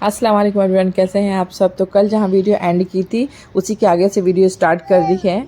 अस्सलाम वालेकुम एवरीवन, कैसे हैं आप सब। तो कल जहां वीडियो एंड की थी उसी के आगे से वीडियो स्टार्ट कर दी है।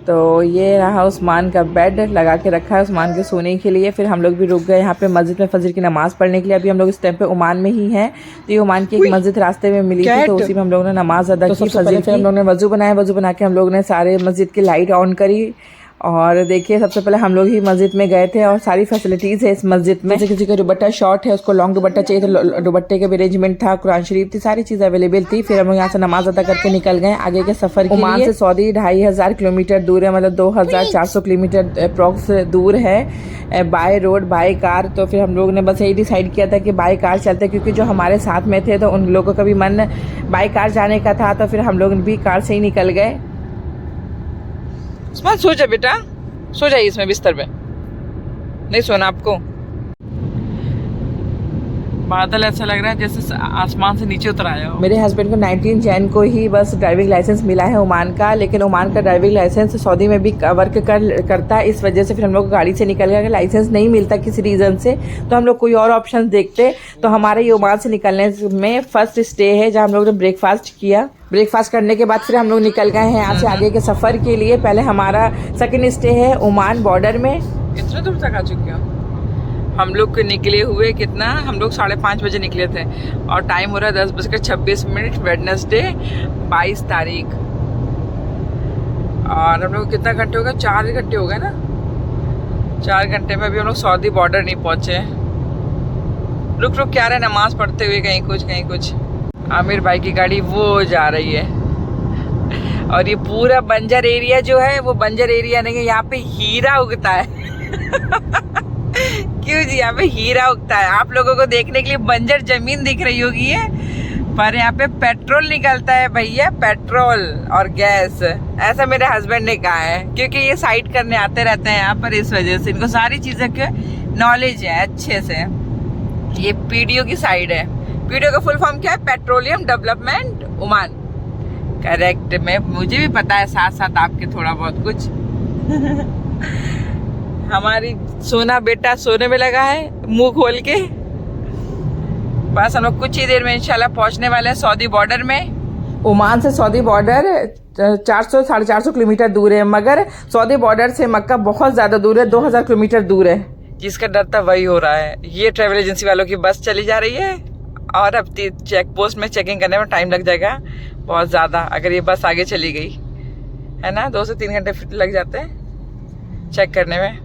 तो ये रहा उस्मान का बेड लगा के रखा है उस्मान के सोने के लिए। फिर हम लोग भी रुक गए यहाँ पे मस्जिद में फजर की नमाज़ पढ़ने के लिए। अभी हम लोग इस टाइम पे ओमान में ही हैं। तो ये ओमान की एक मस्जिद रास्ते में मिली थी, तो उसी में हम लोगों ने नमाज़ अदा की फजर की। फिर हम लोग ने वज़ू बनाया, वज़ू बना के हम लोग ने सारे मस्जिद की लाइट ऑन करी। और देखिए सबसे पहले हम लोग ही मस्जिद में गए थे और सारी फैसिलिटीज़ है इस मस्जिद में। जैसे किसी का दुपट्टा शॉर्ट है, उसको लॉन्ग दुपट्टा चाहिए तो दुपट्टे के भी अरेंजमेंट था, कुरान शरीफ थी, सारी चीज़ अवेलेबल थी। फिर हम लोग यहाँ से नमाज अदा करके निकल गए आगे के सफ़र के लिए। ओमान से सऊदी 2500 किलोमीटर दूर है, मतलब 2400 किलोमीटर अप्रॉक्स दूर है बाय रोड बाय कार। तो फिर हम लोग ने बस यही डिसाइड किया था कि बाय कार चलते, क्योंकि जो हमारे साथ में थे तो उन लोगों का भी मन बाय कार जाने का था। तो फिर हम लोग भी कार से ही निकल गए। सो जा बेटा, सो जाइए इसमें बिस्तर पे, नहीं सोना आपको। बादल ऐसा लग रहा है जैसे आसमान से नीचे उतर आया हो। मेरे हस्बैंड को 19 जैन को ही बस ड्राइविंग लाइसेंस मिला है ओमान का, लेकिन ओमान का ड्राइविंग लाइसेंस सऊदी में भी वर्क करता है। इस वजह से फिर हम लोग गाड़ी से निकल गए। अगर लाइसेंस नहीं मिलता किसी रीज़न से तो हम लोग कोई और ऑप्शन देखते। तो हमारे ये ओमान से निकलने में फर्स्ट स्टे है जहाँ हम लोग ने ब्रेकफास्ट किया। ब्रेकफास्ट करने के बाद फिर हम लोग निकल गए हैं यहाँ से आगे के सफ़र के लिए। पहले हमारा सेकंड स्टे है ओमान बॉर्डर में। कितने दूर तक आ चुके हो? हम लोग निकले हुए कितना, हम लोग 5:30 बजे निकले थे और टाइम हो रहा है 10:26। वेडनेसडे 22 तारीख। और हम लोग कितना घंटे हो गए? 4 घंटे हो गए ना। 4 घंटे में भी हम लोग सऊदी बॉर्डर नहीं पहुँचे। रुक रुक क्या रहे, नमाज पढ़ते हुए कहीं कुछ कहीं कुछ। आमिर भाई की गाड़ी वो जा रही है। और ये पूरा बंजर एरिया जो है वो बंजर एरिया नहीं है, यहाँ पे हीरा उगता है। क्यों जी, यहाँ पे हीरा उगता है। आप लोगों को देखने के लिए बंजर जमीन दिख रही होगी है, पर यहाँ पे पेट्रोल निकलता है भैया, पेट्रोल और गैस। ऐसा मेरे हस्बैंड ने कहा है, क्योंकि ये साइट करने आते रहते हैं यहाँ पर, इस वजह से इनको सारी चीज़ों के नॉलेज है अच्छे से। ये पीडीओ की साइड है। पीडीओ का फुल फॉर्म क्या है? Petroleum development Oman. करेक्ट, मैं मुझे भी पता है साथ साथ आपके थोड़ा बहुत कुछ। हमारी सोना बेटा सोने में लगा है मुंह खोल के। बस हम लोग कुछ ही देर में इंशाल्लाह पहुंचने वाले हैं सऊदी बॉर्डर में। ओमान से सऊदी बॉर्डर 400-450 किलोमीटर दूर है, मगर सऊदी बॉर्डर से मक्का बहुत ज़्यादा दूर है, 2000 किलोमीटर दूर है। जिसका डर था वही हो रहा है। ये ट्रैवल एजेंसी वालों की बस चली जा रही है और अब चेक पोस्ट में चेकिंग करने में टाइम लग जाएगा बहुत ज़्यादा, अगर ये बस आगे चली गई है ना। 2 से 3 घंटे लग जाते हैं चेक करने में।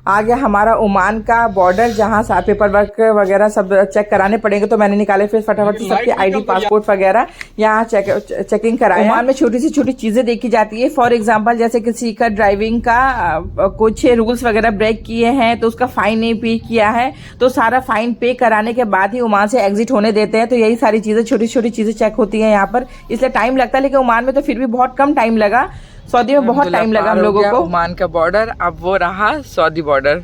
आ गया हमारा ओमान का बॉर्डर, जहाँ से पेपर वर्क वगैरह सब चेक कराने पड़ेंगे। तो मैंने निकाले फिर फटाफट से सबकी आईडी पासपोर्ट वगैरह यहाँ चेकिंग कराया। ओमान में छोटी सी छोटी चीज़ें देखी जाती है। फॉर एग्जांपल जैसे किसी का ड्राइविंग का कुछ रूल्स वगैरह ब्रेक किए हैं तो उसका फाइन नहीं पे किया है, तो सारा फाइन पे कराने के बाद ही ओमान से एग्जिट होने देते हैं। तो यही सारी चीज़ें, छोटी छोटी चीज़ें चेक होती हैं यहाँ पर, इसलिए टाइम लगता है। लेकिन ओमान में तो फिर भी बहुत कम टाइम लगा, सऊदी में बहुत टाइम लगा हम लोगों को। ओमान का बॉर्डर अब वो रहा सऊदी बॉर्डर।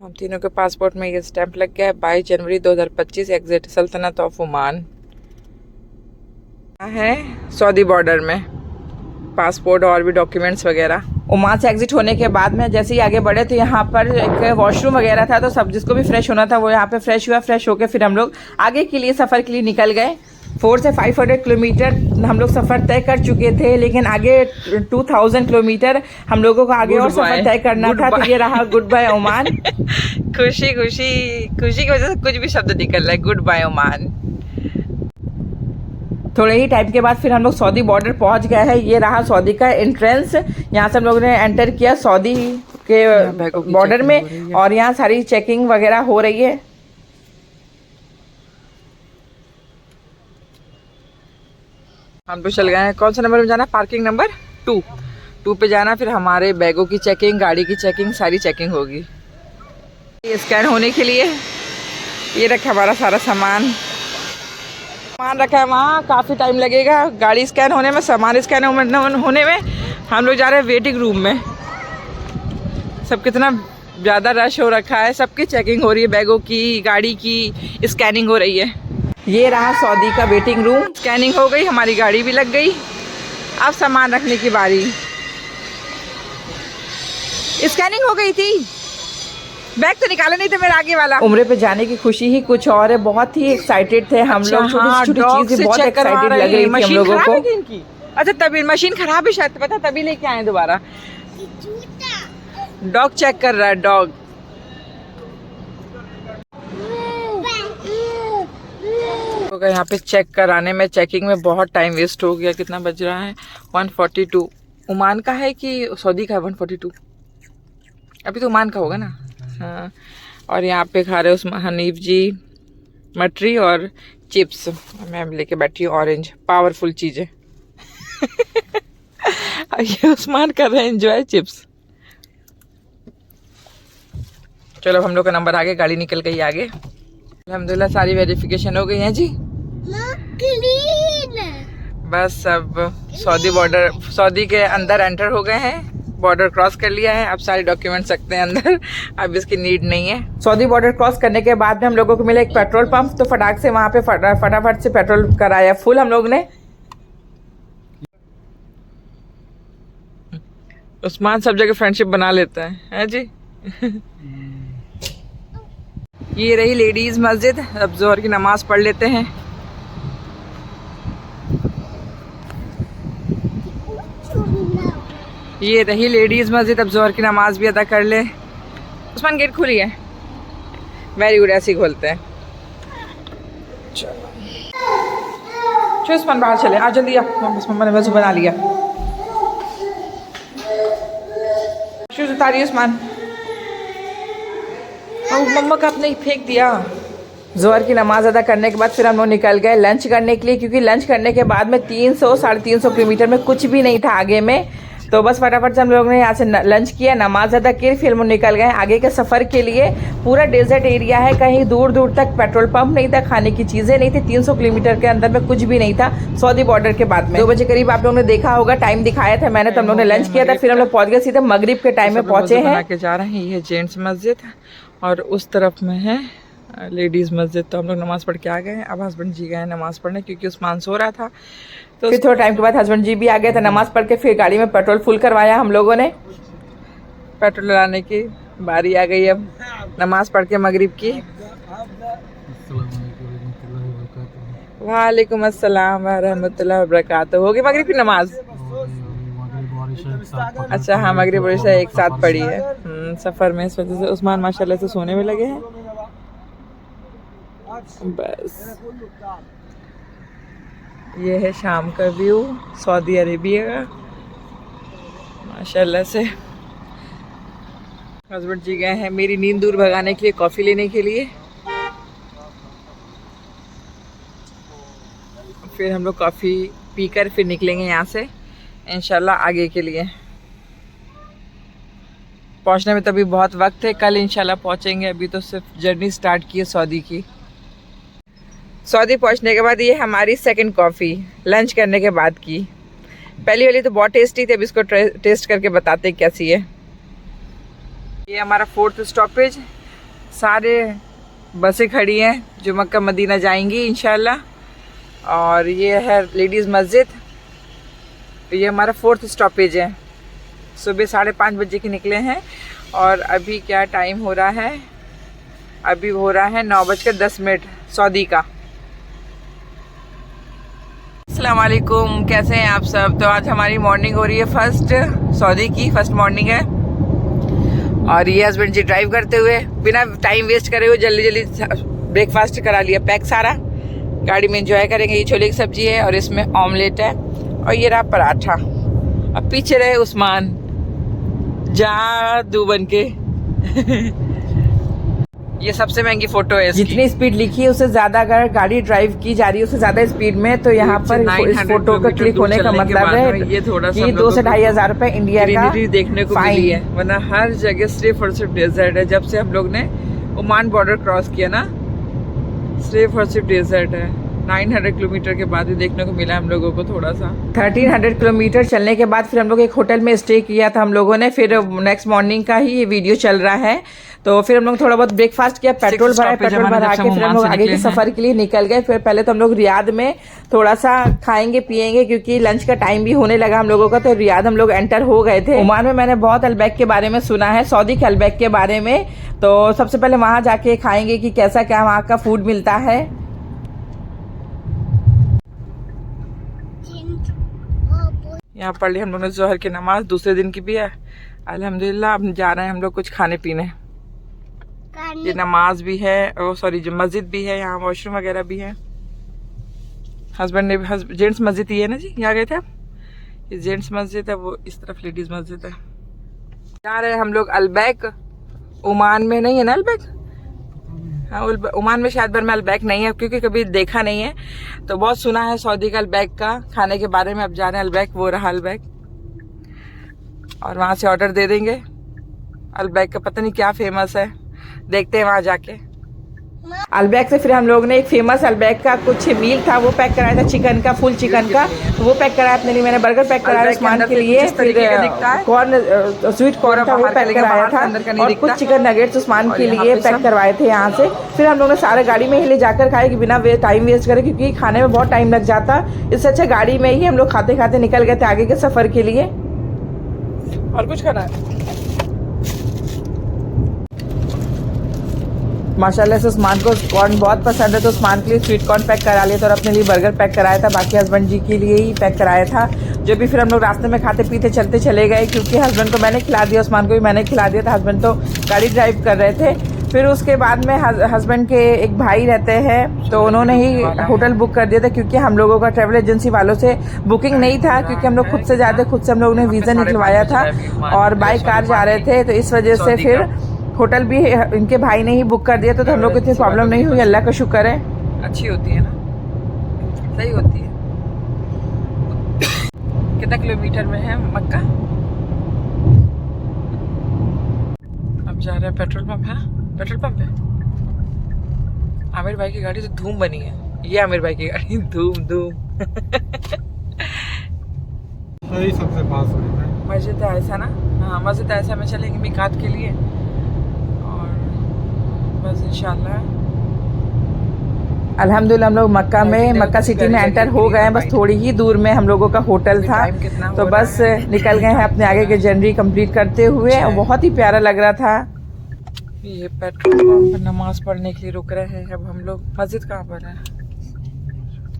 हम तीनों के पासपोर्ट में ये स्टैंप लग गया है 22 जनवरी 2025 एग्जिट सल्तनत ऑफ ओमान है सऊदी बॉर्डर में। पासपोर्ट और भी डॉक्यूमेंट्स वगैरह। ओमान से एग्जिट होने के बाद में जैसे ही आगे बढ़े तो यहाँ पर एक वॉशरूम वगैरह था, तो सब जिसको भी फ्रेश होना था वो यहाँ पे फ्रेश हुआ। फ्रेश होकर फिर हम लोग आगे के लिए सफ़र के लिए निकल गए। 400 से 500 किलोमीटर हम लोग सफ़र तय कर चुके थे, लेकिन आगे 2000 किलोमीटर हम लोगों को आगे और सफ़र तय करना था। तो ये रहा गुड बाय ओमान। खुशी खुशी खुशी की वजह से कुछ भी शब्द निकल रहा है, गुड बाय ओमान। थोड़े ही टाइम के बाद फिर हम लोग सऊदी बॉर्डर पहुंच गए हैं। ये रहा सऊदी का एंट्रेंस, यहाँ से हम लोगों ने एंटर किया सऊदी के बॉर्डर में और यहाँ सारी चेकिंग वगैरह हो रही है। हम तो चल गए हैं, कौन सा नंबर में जाना? पार्किंग नंबर 2 पे जाना। फिर हमारे बैगों की चेकिंग, गाड़ी की चेकिंग, सारी चेकिंग होगी। ये स्कैन होने के लिए ये रखा हमारा सारा सामान रखा है वहाँ, काफ़ी टाइम लगेगा गाड़ी स्कैन होने में, सामान स्कैन होने में। हम लोग जा रहे हैं वेटिंग रूम में। सब कितना ज़्यादा रश हो रखा है, सबकी चेकिंग हो रही है, बैगों की, गाड़ी की स्कैनिंग हो रही है। ये रहा सऊदी का वेटिंग रूम। स्कैनिंग हो गई, हमारी गाड़ी भी लग गई, अब सामान रखने की बारी। स्कैनिंग हो गई थी, बैग तो निकाला नहीं था मेरा आगे वाला। उम्रे पे जाने की खुशी ही कुछ और है, बहुत ही एक्साइटेड थे हम लोग। छोटी छोटी चीजें बहुत एक्साइटेड लग रही थी हम लोगों को। अच्छा तभी मशीन खराब है शायद, पता तभी लेके आए दोबारा। डॉग चेक कर रहा है डॉग। तो यहाँ पे चेक कराने में, चेकिंग में बहुत टाइम वेस्ट हो गया। कितना बज रहा है? 142। ओमान का है कि सऊदी का है? 142 अभी तो ओमान का होगा ना। हाँ, और यहाँ पे खा रहे हो हनीफ जी मटरी और चिप्स। मैं लेके बैठी हूँ ऑरेंज, पावरफुल चीज़ें। ये उस्मान कर रहे हैं एंजॉय चिप्स। चलो हम लोग का नंबर आ गया, गाड़ी निकल गई आगे। अल्हम्दुलिल्लाह सारी वेरिफिकेशन हो गई है जी। बस अब सऊदी बॉर्डर, सऊदी के अंदर एंटर हो गए हैं, बॉर्डर क्रॉस कर लिया है। अब सारे डॉक्यूमेंट सकते हैं अंदर, अब इसकी नीड नहीं है। सऊदी बॉर्डर क्रॉस करने के बाद में हम लोगों को मिला एक पेट्रोल पंप, तो फटाक से वहाँ पे फटाफट से पेट्रोल कराया फुल हम लोग ने। उस्मान सब जगह फ्रेंडशिप बना लेता है जी। ये रही लेडीज मस्जिद, अब जोहर की नमाज पढ़ लेते हैं। ये रही लेडीज मस्जिद, अब जोहर की नमाज भी अदा कर ले। उस्मान गेट खुली है, वेरी गुड, ऐसे ही खोलते हैं। चलो उस्मान बाहर चले, आ जल्दी आ। मम्मा ने वजू बना लिया। शूज उतारिए उस्मान। मम्मा का आपने फेंक दिया। जोहर की नमाज अदा करने के बाद फिर हम लोग निकल गए लंच करने के लिए, क्योंकि लंच करने के बाद में 300-350 किलोमीटर में कुछ भी नहीं था आगे में। तो बस फटाफट से हम लोग ने यहाँ से लंच किया, नमाज अदा की, फिर हम निकल गए आगे के सफ़र के लिए। पूरा डेजर्ट एरिया है, कहीं दूर दूर तक पेट्रोल पंप नहीं था, खाने की चीज़ें नहीं थी। 300 किलोमीटर के अंदर में कुछ भी नहीं था सऊदी बॉर्डर के बाद में। 2 बजे करीब आप लोगों ने देखा होगा, टाइम दिखाया था मैंने, तो हम लोग ने लंच किया था। फिर हम लोग पहुँच गए सीधे मगरिब के टाइम में पहुँचे हैं। जा रहे हैं, ये जेंट्स मस्जिद और उस तरफ में है लेडीज़ मस्जिद। तो हम लोग नमाज़ पढ़ के आ गए हैं। अब हस्बैंड जी गए नमाज़ पढ़ने, क्योंकि उस्मान सो रहा था। तो फिर थोड़ा टाइम के बाद हस्बैंड जी भी आ गए थे, नमाज़ पढ़ के फिर गाड़ी में पेट्रोल फुल करवाया हम लोगों ने। पेट्रोल डलाने की बारी आ गई अब, नमाज़ पढ़ के मगरिब की। वालेकुम अस्सलाम व रहमतुल्लाहि व बरकातहू। हो गई मगरिब की नमाज? अच्छा हाँ, मगरिब और इशा एक साथ पढ़ी है। सफ़र में इस वजह से उस्मान माशाल्लाह से सोने में लगे हैं। बस ये है शाम का व्यू सऊदी अरेबिया का, माशाल्लाह से। हस्बैंड जी गए हैं मेरी नींद दूर भगाने के लिए कॉफ़ी लेने के लिए। फिर हम लोग कॉफ़ी पीकर फिर निकलेंगे यहाँ से इंशाल्लाह आगे के लिए। पहुँचने में तभी बहुत वक्त है, कल इंशाल्लाह पहुँचेंगे। अभी तो सिर्फ जर्नी स्टार्ट की है सऊदी की। सऊदी पहुँचने के बाद ये हमारी सेकंड कॉफ़ी लंच करने के बाद की। पहली वाली तो बहुत टेस्टी थी, अब इसको टेस्ट करके बताते कैसी है। ये हमारा 4th स्टॉपेज, सारे बसें खड़ी हैं जो मक्का मदीना जाएंगी इंशाल्लाह। और ये है लेडीज़ मस्जिद, ये हमारा 4th स्टॉपेज है। सुबह 5:30 बजे के निकले हैं और अभी क्या टाइम हो रहा है? अभी हो रहा है 9:10 सऊदी का। अस्सलाम वालेकुम, कैसे हैं आप सब? तो आज हमारी मॉर्निंग हो रही है फर्स्ट, सऊदी की फर्स्ट मॉर्निंग है। और ये हस्बैंड जी ड्राइव करते हुए बिना टाइम वेस्ट करे हुए जल्दी जल्दी ब्रेकफास्ट करा लिया पैक सारा। गाड़ी में एंजॉय करेंगे। ये छोले की सब्जी है और इसमें ऑमलेट है और ये रहा पराठा। अब पीछे रहे उस्मान जादू बन के। ये सबसे महंगी फोटो है इसकी। जितनी स्पीड लिखी है उससे ज्यादा अगर गाड़ी ड्राइव की जा रही है उससे ज्यादा स्पीड में, तो यहाँ पर इस फोटो का क्लिक होने का मतलब है ये थोड़ा सा 2 से 2,500 रुपए इंडिया का देखने को मिली है, वरना हर जगह सिर्फ और सिर्फ डेजर्ट है। जब से हम लोग ने ओमान बॉर्डर क्रॉस किया ना, सिर्फ और सिर्फ डेजर्ट है, 900 किलोमीटर के बाद भी देखने को मिला हम लोगों को थोड़ा सा। 1300 किलोमीटर चलने के बाद फिर हम लोग एक होटल में स्टे किया था हम लोगों ने। फिर नेक्स्ट मॉर्निंग का ही ये वीडियो चल रहा है। तो फिर हम लोग थोड़ा बहुत ब्रेकफास्ट किया, पेट्रोल भरा के फिर हम लोग आगे के सफर के लिए निकल गए। फिर पहले तो हम लोग रियाद में थोड़ा सा खाएंगे पिएंगे क्योंकि लंच का टाइम भी होने लगा हम लोगों का। तो रियाद हम लोग एंटर हो गए थे। ओमान में मैंने बहुत अल्बैक के बारे में सुना है, सऊदी के अल्बैक के बारे में। तो सबसे पहले वहां जाके खाएंगे कि कैसा क्या वहां का फूड मिलता है। यहाँ पढ़ ली हम लोग ने जोहर की नमाज, दूसरे दिन की भी है अल्हम्दुलिल्लाह। अब जा रहे हैं हम लोग कुछ खाने पीने। ये नमाज भी है, ओ सॉरी जो मस्जिद भी है, यहाँ वॉशरूम वगैरह भी है। हस्बैंड ने जेंट्स मस्जिद ही है ना जी, यहाँ गए थे आप। ये जेंट्स मस्जिद है, वो इस तरफ लेडीज मस्जिद है। जा रहे हैं हम लोग अल्बैक। ओमान में नहीं है ना अल्बैक? हाँ ओमान में शायद में अल्बैक नहीं है क्योंकि कभी देखा नहीं है। तो बहुत सुना है सऊदी का अल्बैक का खाने के बारे में। अब जा रहे हैं अल्बैक, वो रहा अल्बैक। और वहाँ से ऑर्डर दे देंगे। अल्बैक का पता नहीं क्या फेमस है, देखते हैं वहाँ जाके। अल्बैक से फिर हम लोग ने एक फेमस अल्बैक का कुछ मील था वो पैक कराया था, चिकन का, फुल चिकन का। वो पैक कराया अपने लिए, मैंने बर्गर पैक कराया उस्मान के लिए। फिर कॉर्न स्वीट कॉर्न था वो पैक कराया था, और कुछ चिकन नगेट्स उस्मान के लिए पैक करवाए थे यहाँ से। फिर हम लोग ने सारा गाड़ी में ही ले जाकर खाए कि बिना टाइम वेस्ट करे, क्योंकि खाने में बहुत टाइम लग जाता। इससे अच्छा गाड़ी में ही हम लोग खाते खाते निकल गए थे आगे के सफर के लिए। और कुछ खाना है माशाल्लाह से। उस्मान को कॉर्न बहुत पसंद है तो उस्मान के लिए स्वीट कॉर्न पैक करा लिया था और अपने लिए बर्गर पैक कराया था। बाकी हस्बैंड जी के लिए ही पैक कराया था। जो भी फिर हम लोग रास्ते में खाते पीते चलते चले गए, क्योंकि हस्बैंड को मैंने खिला दिया, उस्मान को भी मैंने खिला दिया था। हस्बैंड तो गाड़ी ड्राइव कर रहे थे। फिर उसके बाद में हस्बैंड के एक भाई रहते हैं तो उन्होंने ही होटल बुक कर दिया था, क्योंकि हम लोगों का ट्रैवल एजेंसी वालों से बुकिंग नहीं था, क्योंकि हम लोग खुद से जाते, खुद से हम लोगों ने वीज़ा निकलवाया था और बाई कार जा रहे थे। तो इस वजह से फिर होटल भी इनके भाई ने ही बुक कर दिया, तो हम लोग को इतनी प्रॉब्लम नहीं हुई। अल्लाह का शुक्र है। अच्छी होती है ना, सही होती है। कितना किलोमीटर में है मक्का? अब जा रहे हैं पेट्रोल पंप है। पेट्रोल पंप है। आमिर भाई की गाड़ी तो धूम बनी है। ये आमिर भाई की गाड़ी धूम धूम। सही सबसे पास है मस्जिद ऐसा ना। हाँ मस्जिद ऐसा में चलेंगे मिकात के लिए। बस इंशाल्लाह अल्हम्दुलिल्लाह हम लोग मक्का में, मक्का सिटी में एंटर हो गए हैं। बस थोड़ी ही दूर में हम लोगों का होटल था, तो बस निकल गए हैं अपने आगे के जर्नी कंप्लीट करते हुए। बहुत ही प्यारा लग रहा था। ये पेट्रोल पंप पर नमाज पढ़ने के लिए रुक रहे हैं। अब हम लोग मस्जिद कहाँ पर है?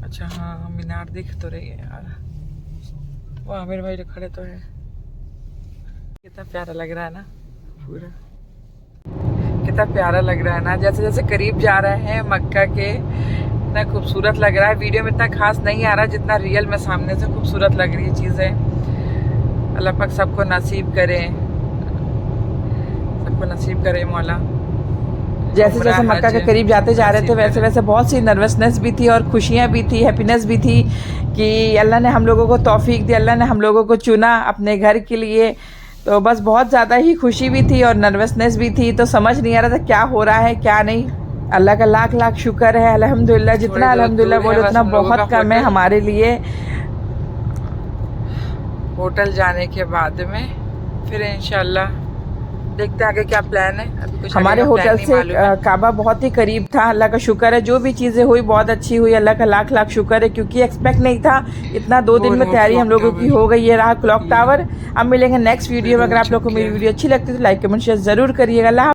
अच्छा हाँ मीनार दिख तो रही है यार, वो आमिर भाई खड़े तो है। कितना प्यारा लग रहा है ना, पूरा कितना प्यारा लग रहा है ना। जैसे जैसे करीब जा रहे हैं मक्का के, इतना खूबसूरत लग रहा है। वीडियो में इतना खास नहीं आ रहा जितना रियल में सामने से खूबसूरत लग रही है चीज़ें। अल्लाह पाक सबको नसीब करे, सबको नसीब करे मौला। जैसे जैसे मक्का के करीब जाते जा रहे थे वैसे वैसे बहुत सी नर्वसनेस भी थी और खुशियाँ भी थी, हैप्पीनेस भी थी कि अल्लाह ने हम लोगों को तौफीक दी, अल्लाह ने हम लोगों को चुना अपने घर के लिए। तो बस बहुत ज़्यादा ही खुशी भी थी और नर्वसनेस भी थी। तो समझ नहीं आ रहा था क्या हो रहा है क्या नहीं। अल्लाह का लाख लाख शुक्र है अल्हम्दुलिल्लाह। जितना अल्हम्दुलिल्लाह बोले उतना बहुत कम है हमारे लिए। होटल जाने के बाद में फिर इंशाल्लाह देखते हैं आगे क्या प्लान है। अभी कुछ हमारे होटल से काबा बहुत ही करीब था। अल्लाह का शुक्र है, जो भी चीज़ें हुई बहुत अच्छी हुई। अल्लाह का लाख लाख शुक्र है, क्योंकि एक्सपेक्ट नहीं था इतना। 2 दिन में तैयारी हम लोगों की हो गई। ये रहा क्लॉक टावर। अब मिलेंगे नेक्स्ट वीडियो में। अगर आप लोग को मेरी वीडियो अच्छी लगती है तो लाइक कमेंट शेयर जरूर करिएगा।